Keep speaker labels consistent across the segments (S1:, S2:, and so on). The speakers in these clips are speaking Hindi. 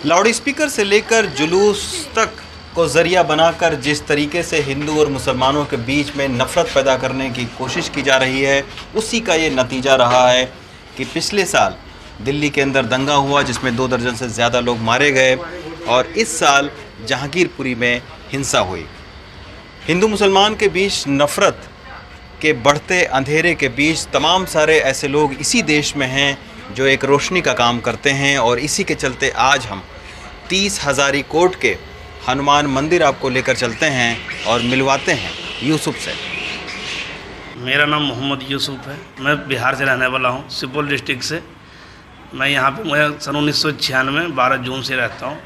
S1: लाउडस्पीकर से लेकर जुलूस तक को ज़रिया बनाकर जिस तरीके से हिंदू और मुसलमानों के बीच में नफ़रत पैदा करने की कोशिश की जा रही है, उसी का ये नतीजा रहा है कि पिछले साल दिल्ली के अंदर दंगा हुआ जिसमें 2 दर्जन से ज़्यादा लोग मारे गए और इस साल जहांगीरपुरी में हिंसा हुई। हिंदू मुसलमान के बीच नफ़रत के बढ़ते अंधेरे के बीच तमाम सारे ऐसे लोग इसी देश में हैं जो एक रोशनी का काम करते हैं और इसी के चलते आज हम 30 हज़ारी कोट के हनुमान मंदिर आपको लेकर चलते हैं और मिलवाते हैं यूसुफ से।
S2: मेरा नाम मोहम्मद यूसुफ है। मैं बिहार से रहने वाला हूँ, सुपौल डिस्ट्रिक्ट से। मैं यहाँ पे मैं सन 1996 12 जून से रहता हूँ।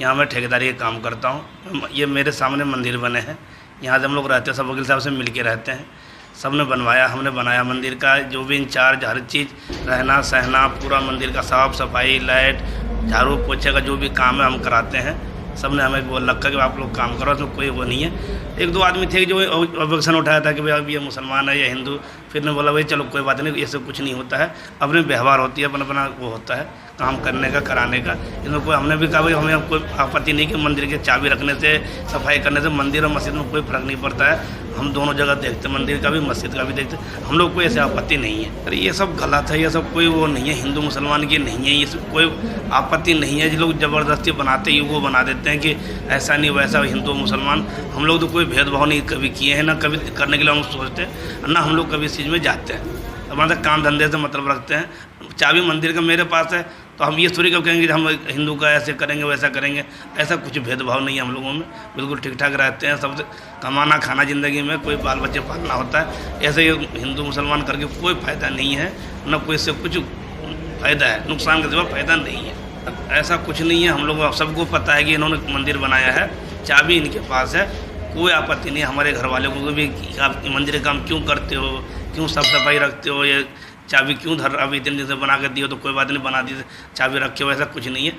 S2: यहाँ मैं ठेकेदारी का काम करता हूँ। ये मेरे सामने मंदिर बने हैं, यहाँ से हम लोग रहते हैं, सब वकील साहब से मिल के रहते हैं। सब ने बनवाया, हमने बनाया मंदिर का, जो भी इंचार्ज हर चीज़, रहना सहना, पूरा मंदिर का साफ़ सफाई, लाइट, झाड़ू पोछे का जो भी काम है हम कराते हैं। सब ने हमें बोल रखा कि आप लोग काम करो, उसमें कोई वो नहीं है। 1-2 आदमी थे जो ऑब्जेक्शन उठाया था कि भाई अब ये मुसलमान है या हिंदू, फिर ने बोला भाई चलो कोई बात नहीं, ये सब कुछ नहीं होता है, अपने व्यवहार होती है, अपना अपना वो होता है काम करने का, कराने का। इसमें कोई, हमने भी कहा भाई हमें कोई आपत्ति नहीं कि मंदिर की चाबी रखने से, सफाई करने से मंदिर और मस्जिद में कोई फ़र्क नहीं पड़ता है। हम दोनों जगह देखते, मंदिर का भी मस्जिद का भी देखते, हम लोग कोई ऐसे आपत्ति नहीं है। अरे ये सब गलत है, ये सब कोई वो नहीं है, हिंदू मुसलमान की नहीं है, ये सब कोई आपत्ति नहीं है। जो लोग ज़बरदस्ती बनाते ही वो बना देते हैं कि ऐसा नहीं वैसा, हिंदू मुसलमान। हम लोग तो कोई भेदभाव नहीं कभी किए हैं, ना कभी करने के लिए हम सोचते हैं, ना हम लोग कभी इस चीज़ में जाते हैं। हमारे काम धंधे से मतलब रखते हैं। चाबी मंदिर का मेरे पास है तो हम ये थोड़ी कब कहेंगे कि हम हिंदू का ऐसे करेंगे वैसा करेंगे, ऐसा कुछ भेदभाव नहीं है हम लोगों में। बिल्कुल ठीक ठाक रहते हैं, सबसे कमाना खाना ज़िंदगी में, कोई बाल बच्चे पालना होता है। ऐसे ही हिंदू मुसलमान करके कोई फ़ायदा नहीं है, न कोई इससे कुछ फ़ायदा है, नुकसान के सिवा फ़ायदा नहीं है। ऐसा कुछ नहीं है, हम लोग सबको पता है कि इन्होंने मंदिर बनाया है, चाबी इनके पास है, कोई आपत्ति नहीं है। हमारे घर वालों को भी आप मंदिर का काम क्यों करते हो, क्यों साफ सफाई रखते हो, ये चाबी क्यों धर, अभी इतने दिन से बना कर दिए हो तो कोई बात नहीं, बना दी चाबी रखे हो, ऐसा कुछ नहीं है।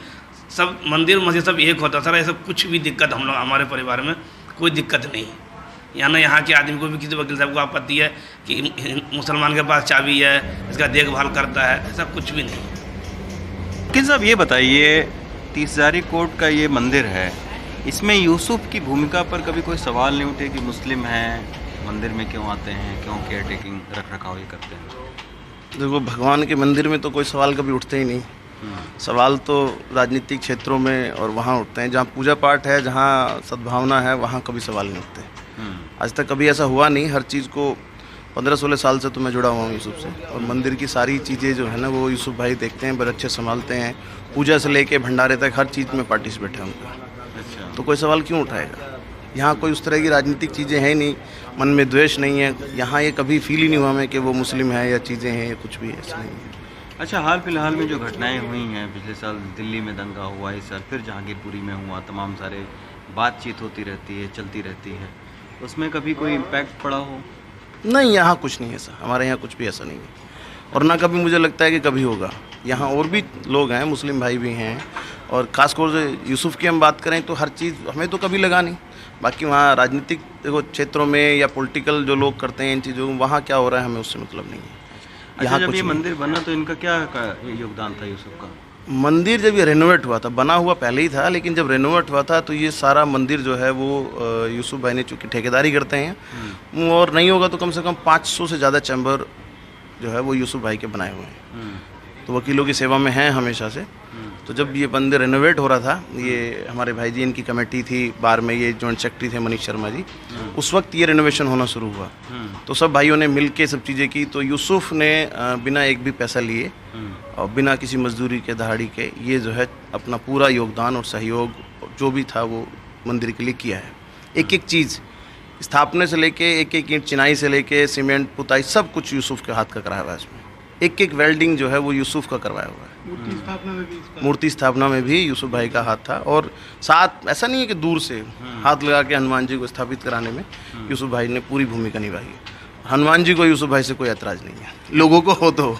S2: सब मंदिर मस्जिद सब एक होता सर, ऐसा कुछ भी दिक्कत हम लोग, हमारे परिवार में कोई दिक्कत नहीं है। यहाँ ना यहाँ के आदमी को भी, किसी वकील साहब को आपत्ति है कि मुसलमान के पास चाबी है, इसका देखभाल करता है, ऐसा कुछ भी नहीं है।
S1: वकील साहब ये बताइए, 30 हज़ारी कोट का ये मंदिर है, इसमें यूसुफ की भूमिका पर कभी कोई सवाल नहीं उठे कि मुस्लिम हैं, मंदिर में क्यों आते हैं, क्यों केयर टेकिंग रख रखाव ये करते हैं?
S3: देखो, भगवान के मंदिर में तो कोई सवाल कभी उठते ही नहीं। सवाल तो राजनीतिक क्षेत्रों में और वहाँ उठते हैं जहाँ पूजा पाठ है, जहाँ सद्भावना है, वहाँ कभी सवाल नहीं उठते। आज तक कभी ऐसा हुआ नहीं। हर चीज़ को 15-16 साल से तो मैं जुड़ा हुआ हूँ यूसुफ से, और मंदिर की सारी चीज़ें जो है ना वो यूसुफ भाई देखते हैं, बड़े अच्छे संभालते हैं। पूजा से लेके भंडारे तक हर चीज़ में पार्टिसिपेट है उनका।
S1: अच्छा,
S3: तो कोई सवाल क्यों उठाएगा? यहाँ कोई उस तरह की राजनीतिक चीज़ें हैं नहीं, मन में द्वेष नहीं है। यहाँ ये कभी फील ही नहीं हुआ हमें कि वो मुस्लिम है या चीज़ें हैं या कुछ भी ऐसा नहीं है।
S1: अच्छा, हाल फिलहाल में जो घटनाएं हुई हैं, पिछले साल दिल्ली में दंगा हुआ, इस साल फिर जहांगीरपुरी में हुआ, तमाम सारे बातचीत होती रहती है, चलती रहती है, उसमें कभी कोई इम्पैक्ट पड़ा हो?
S3: नहीं, यहाँ कुछ नहीं है ऐसा, हमारे यहाँ कुछ भी ऐसा नहीं है, और ना कभी मुझे लगता है कि कभी होगा। यहाँ और भी लोग हैं, मुस्लिम भाई भी हैं, और ख़ासतौर से यूसुफ की हम बात करें तो हर चीज़ हमें तो कभी लगा नहीं। बाकी वहाँ राजनीतिक देखो क्षेत्रों में या पॉलिटिकल जो लोग करते हैं इन चीज़ों में, वहाँ क्या हो रहा है हमें उससे मतलब नहीं है।
S1: अच्छा, जब ये मंदिर बना तो इनका क्या योगदान था यूसुफ का?
S3: मंदिर जब ये रेनोवेट हुआ था, बना हुआ पहले ही था, लेकिन जब रेनोवेट हुआ था तो ये सारा मंदिर जो है वो यूसुफ भाई ने, चूँकि ठेकेदारी करते हैं, और नहीं होगा तो कम से कम 500 से ज़्यादा चैम्बर जो है वो यूसुफ भाई के बनाए हुए हैं। तो वकीलों की सेवा में हैं हमेशा से। तो जब ये मंदिर रेनोवेट हो रहा था, ये हमारे भाई जी, इनकी कमेटी थी बार में, ये जॉइंट सेक्रेटरी थे मनीष शर्मा जी, उस वक्त ये रेनोवेशन होना शुरू हुआ। तो सब भाइयों ने मिल के सब चीज़ें की। तो यूसुफ ने बिना एक भी पैसा लिए और बिना किसी मजदूरी के, दहाड़ी के, ये जो है अपना पूरा योगदान और सहयोग जो भी था वो मंदिर के लिए किया है। एक एक चीज़ स्थापना से लेके, एक एक ईंट चिनाई से लेके, सीमेंट पुताई, सब कुछ यूसुफ के हाथ का कराया हुआ है। इसमें एक एक वेल्डिंग जो है वो यूसुफ का करवाया हुआ है। मूर्ति स्थापना में भी यूसुफ भाई का हाथ था, और साथ ऐसा नहीं है कि दूर से हाथ लगा के हनुमान जी को स्थापित कराने में यूसुफ भाई ने पूरी भूमिका निभाई है। हनुमान जी को यूसुफ भाई से कोई ऐतराज़ नहीं है, लोगों को हो तो